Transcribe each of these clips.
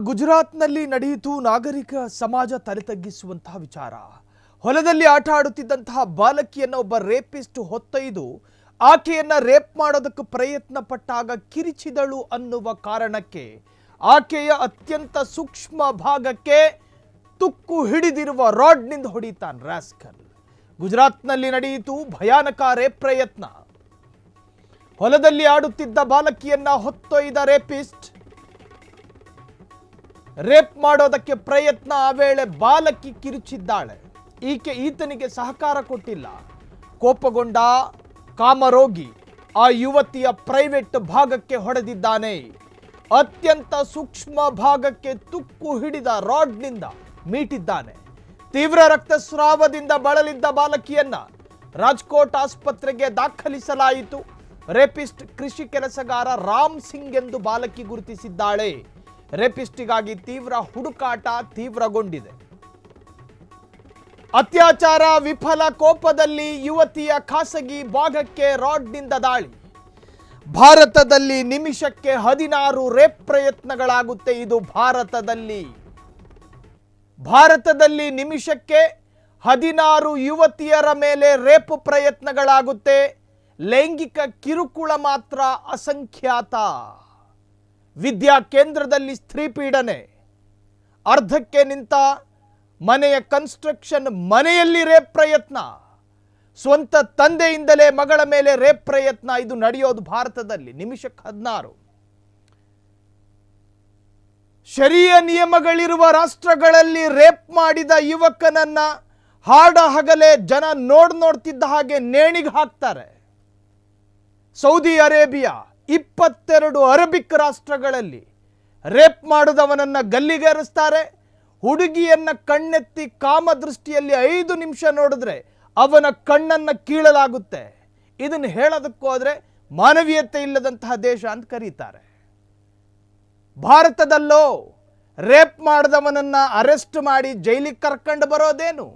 ಗುಜರಾತ್ನಲ್ಲಿ ನಡೆಯಿತು ನಾಗರಿಕ ಸಮಾಜ ತಲೆತಗ್ಗಿಸುವಂತಹ ವಿಚಾರ. ಹೊಲದಲ್ಲಿ ಆಟ ಆಡುತ್ತಿದ್ದಂತಹ ಬಾಲಕಿಯನ್ನು ಒಬ್ಬ ರೇಪಿಸ್ಟ್ ಹೊತ್ತೊಯ್ದು ಆಕೆಯನ್ನ ರೇಪ್ ಮಾಡೋದಕ್ಕೆ ಪ್ರಯತ್ನ ಪಟ್ಟಾಗ ಕಿರಿಚಿದಳು ಅನ್ನುವ ಕಾರಣಕ್ಕೆ ಆಕೆಯ ಅತ್ಯಂತ ಸೂಕ್ಷ್ಮ ಭಾಗಕ್ಕೆ ತುಕ್ಕು ಹಿಡಿದಿರುವ ರಾಡ್ನಿಂದ ಹೊಡಿತಾನೆ ರಾಸ್ಕಲ್. ಗುಜರಾತ್ನಲ್ಲಿ ನಡೆಯಿತು ಭಯಾನಕ ರೇಪ್ ಪ್ರಯತ್ನ. ಹೊಲದಲ್ಲಿ ಆಡುತ್ತಿದ್ದ ಬಾಲಕಿಯನ್ನ ಹೊತ್ತೊಯ್ದ ರೇಪಿಸ್ಟ್ ರೇಪ್ ಮಾಡೋದಕ್ಕೆ ಪ್ರಯತ್ನ. ಆ ವೇಳೆ ಬಾಲಕಿ ಕಿರುಚಿದ್ದಾಳೆ. ಈತನಿಗೆ ಸಹಕಾರ ಕೊಟ್ಟಿಲ್ಲ. ಕೋಪಗೊಂಡ ಕಾಮರೋಗಿ ಆ ಯುವತಿಯ ಪ್ರೈವೇಟ್ ಭಾಗಕ್ಕೆ ಹೊಡೆದಿದ್ದಾನೆ. ಅತ್ಯಂತ ಸೂಕ್ಷ್ಮ ಭಾಗಕ್ಕೆ ತುಕ್ಕು ಹಿಡಿದ ರಾಡ್ನಿಂದ ಮೀಟಿದ್ದಾನೆ. ತೀವ್ರ ರಕ್ತಸ್ರಾವದಿಂದ ಬಳಲಿದ್ದ ಬಾಲಕಿಯನ್ನ ರಾಜ್ಕೋಟ್ ಆಸ್ಪತ್ರೆಗೆ ದಾಖಲಿಸಲಾಯಿತು. ರೇಪಿಸ್ಟ್ ಕೃಷಿ ಕೆಲಸಗಾರ ರಾಮ್ ಸಿಂಗ್ ಎಂದು ಬಾಲಕಿ ಗುರುತಿಸಿದ್ದಾಳೆ. ರೇಪಿಸ್ಟಿಗಾಗಿ ತೀವ್ರ ಹುಡುಕಾಟ ತೀವ್ರಗೊಂಡಿದೆ. ಅತ್ಯಾಚಾರ ವಿಫಲ ಕೋಪದಲ್ಲಿ ಯುವತಿಯ ಖಾಸಗಿ ಭಾಗಕ್ಕೆ ರಾಡ್ನಿಂದ ದಾಳಿ. ಭಾರತದಲ್ಲಿ ನಿಮಿಷಕ್ಕೆ 16 ರೇಪ್ ಪ್ರಯತ್ನಗಳಾಗುತ್ತೆ. ಇದು ಭಾರತದಲ್ಲಿ ನಿಮಿಷಕ್ಕೆ 16 ಯುವತಿಯರ ಮೇಲೆ ರೇಪ್ ಪ್ರಯತ್ನಗಳಾಗುತ್ತೆ. ಲೈಂಗಿಕ ಕಿರುಕುಳ ಮಾತ್ರ ಅಸಂಖ್ಯಾತ. ವಿದ್ಯಾ ಕೇಂದ್ರದಲ್ಲಿ ಸ್ತ್ರೀ ಪೀಡನೆ, ಅರ್ಧಕ್ಕೆ ನಿಂತ ಮನೆಯ ಕನ್ಸ್ಟ್ರಕ್ಷನ್ ಮನೆಯಲ್ಲಿ ರೇಪ್ ಪ್ರಯತ್ನ, ಸ್ವಂತ ತಂದೆಯಿಂದಲೇ ಮಗಳ ಮೇಲೆ ರೇಪ್ ಪ್ರಯತ್ನ. ಇದು ನಡೆಯೋದು ಭಾರತದಲ್ಲಿ ನಿಮಿಷಕ್ಕೆ 16. ಶರಿಯ ನಿಯಮಗಳಿರುವ ರಾಷ್ಟ್ರಗಳಲ್ಲಿ ರೇಪ್ ಮಾಡಿದ ಯುವಕನನ್ನ ಹಾಡ ಹಗಲೇ ಜನ ನೋಡ್ತಿದ್ದ ಹಾಗೆ ನೇಣಿಗೆ ಹಾಕ್ತಾರೆ. ಸೌದಿ ಅರೇಬಿಯಾ 22 ಅರಬಿಕ್ ರಾಷ್ಟ್ರಗಳಲ್ಲಿ ರೇಪ್ ಮಾಡಿದವನನ್ನ ಗಲ್ಲಿಗೇರಿಸ್ತಾರೆ. ಹುಡುಗಿಯನ್ನ ಕಣ್ಣೆತ್ತಿ ಕಾಮದೃಷ್ಟಿಯಲ್ಲಿ 5 ನಿಮಿಷ ನೋಡಿದ್ರೆ ಅವನ ಕಣ್ಣನ್ನ ಕೀಳಲಾಗುತ್ತೆ. ಇದನ್ನು ಹೇಳೋದಕ್ಕೋದ್ರೆ ಮಾನವೀಯತೆ ಇಲ್ಲದಂತಹ ದೇಶ ಅಂತ ಕರೀತಾರೆ. ಭಾರತದಲ್ಲೋ ರೇಪ್ ಮಾಡಿದವನನ್ನ ಅರೆಸ್ಟ್ ಮಾಡಿ ಜೈಲಿಗೆ ಕರ್ಕೊಂಡು ಬರೋದೇನು,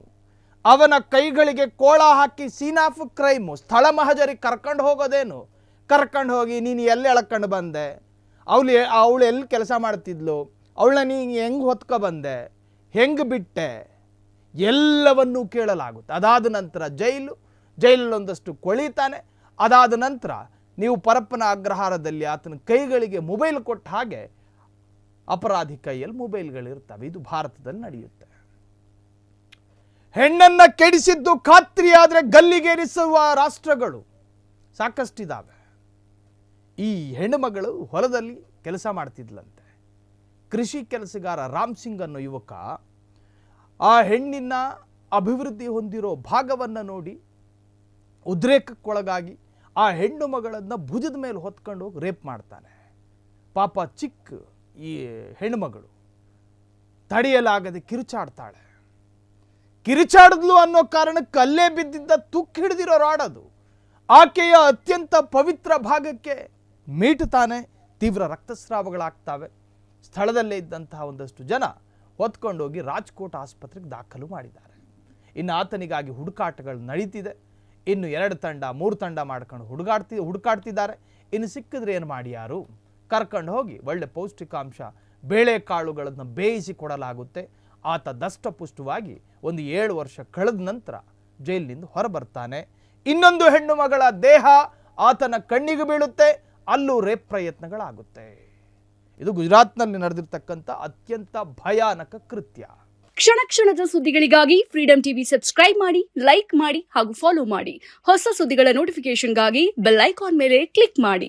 ಅವನ ಕೈಗಳಿಗೆ ಕೋಳ ಹಾಕಿ ಸೀನ್ ಆಫ್ ಕ್ರೈಮ್ ಸ್ಥಳ ಮಹಜರಿಗೆ ಕರ್ಕೊಂಡು ಹೋಗೋದೇನು. ಕರ್ಕೊಂಡು ಹೋಗಿ ನೀನು ಎಲ್ಲಿ ಎಳ್ಕೊಂಡು ಬಂದೆ, ಅವಳು ಎಲ್ಲಿ ಕೆಲಸ ಮಾಡ್ತಿದ್ಲು, ಅವಳನ್ನ ನೀನು ಹೆಂಗೆ ಹೊತ್ಕೊ ಬಂದೆ, ಹೆಂಗೆ ಬಿಟ್ಟೆ, ಎಲ್ಲವನ್ನೂ ಕೇಳಲಾಗುತ್ತೆ. ಅದಾದ ನಂತರ ಜೈಲಲ್ಲಿ ಒಂದಷ್ಟು ಕೊಳಿತಾನೆ. ಅದಾದ ನಂತರ ನೀವು ಪರಪ್ಪನ ಅಗ್ರಹಾರದಲ್ಲಿ ಆತನ ಕೈಗಳಿಗೆ ಮೊಬೈಲ್ ಕೊಟ್ಟ ಹಾಗೆ ಅಪರಾಧಿ ಕೈಯಲ್ಲಿ ಮೊಬೈಲ್ಗಳಿರ್ತವೆ. ಇದು ಭಾರತದಲ್ಲಿ ನಡೆಯುತ್ತೆ. ಹೆಣ್ಣನ್ನ ಕೆಡಿಸಿದ್ದು ಖಾತ್ರಿಯಾದರೆ ಗಲ್ಲಿಗೇರಿಸುವ ರಾಷ್ಟ್ರಗಳು ಸಾಕಷ್ಟಿದ್ದಾವೆ. ಈ ಹೆಣ್ಣುಮಗಳು ಹೊಲದಲ್ಲಿ ಕೆಲಸ ಮಾಡ್ತಿದ್ಲಂತೆ. ಕೃಷಿ ಕೆಲಸಗಾರ ರಾಮ್ ಸಿಂಗ್ ಅನ್ನೋ ಯುವಕ ಆ ಹೆಣ್ಣಿನ ಅಭಿವೃದ್ಧಿ ಹೊಂದಿರೋ ಭಾಗವನ್ನು ನೋಡಿ ಉದ್ರೇಕಕ್ಕೊಳಗಾಗಿ ಆ ಹೆಣ್ಣು ಮಗಳನ್ನು ಭುಜದ ಮೇಲೆ ಹೊತ್ಕೊಂಡು ಹೋಗಿ ರೇಪ್ ಮಾಡ್ತಾನೆ. ಪಾಪ ಚಿಕ್ಕ ಈ ಹೆಣ್ಣುಮಗಳು ತಡೆಯಲಾಗದೆ ಕಿರುಚಾಡ್ತಾಳೆ. ಕಿರುಚಾಡಿದ್ಲು ಅನ್ನೋ ಕಾರಣಕ್ಕೆ ಅಲ್ಲೇ ಬಿದ್ದಿದ್ದ ತುಕ್ಕು ಹಿಡಿದಿರೋ ರಾಡದು ಆಕೆಯ ಅತ್ಯಂತ ಪವಿತ್ರ ಭಾಗಕ್ಕೆ ಮೀಟುತ್ತಾನೆ. ತೀವ್ರ ರಕ್ತಸ್ರಾವಗಳಾಗ್ತವೆ. ಸ್ಥಳದಲ್ಲೇ ಇದ್ದಂತಹ ಒಂದಷ್ಟು ಜನ ಹೊತ್ಕೊಂಡೋಗಿ ರಾಜ್ಕೋಟ್ ಆಸ್ಪತ್ರೆಗೆ ದಾಖಲು ಮಾಡಿದ್ದಾರೆ. ಇನ್ನು ಆತನಿಗಾಗಿ ಹುಡುಕಾಟಗಳು ನಡೀತಿದೆ. ಇನ್ನು 2 ತಂಡ 3 ತಂಡ ಮಾಡ್ಕೊಂಡು ಹುಡುಕಾಡ್ತಿದ್ದಾರೆ. ಇನ್ನು ಸಿಕ್ಕಿದ್ರೆ ಏನು ಮಾಡಿ ಯಾರು ಕರ್ಕೊಂಡು ಹೋಗಿ ಒಳ್ಳೆ ಪೌಷ್ಟಿಕಾಂಶ ಬೇಳೆಕಾಳುಗಳನ್ನು ಬೇಯಿಸಿ ಕೊಡಲಾಗುತ್ತೆ. ಆತ ದಷ್ಟಪುಷ್ಟವಾಗಿ ಒಂದು 7 ವರ್ಷ ಕಳೆದ ನಂತರ ಜೈಲಿನಿಂದ ಹೊರಬರ್ತಾನೆ. ಇನ್ನೊಂದು ಹೆಣ್ಣು ಮಗಳ ದೇಹ ಆತನ ಕಣ್ಣಿಗೆ ಬೀಳುತ್ತೆ. ಅಲ್ಲೂ ರೇಪ್ ಪ್ರಯತ್ನಗಳಾಗುತ್ತೆ. ಇದು ಗುಜರಾತ್ನಲ್ಲಿ ನಡೆದಿರ್ತಕ್ಕಂಥ ಅತ್ಯಂತ ಭಯಾನಕ ಕೃತ್ಯ. ಕ್ಷಣ ಕ್ಷಣದ ಸುದ್ದಿಗಳಿಗಾಗಿ ಫ್ರೀಡಂ ಟಿವಿ ಸಬ್ಸ್ಕ್ರೈಬ್ ಮಾಡಿ, ಲೈಕ್ ಮಾಡಿ ಹಾಗೂ ಫಾಲೋ ಮಾಡಿ. ಹೊಸ ಸುದ್ದಿಗಳ ನೋಟಿಫಿಕೇಶನ್ಗಾಗಿ ಬೆಲ್ ಐಕಾನ್ ಮೇಲೆ ಕ್ಲಿಕ್ ಮಾಡಿ.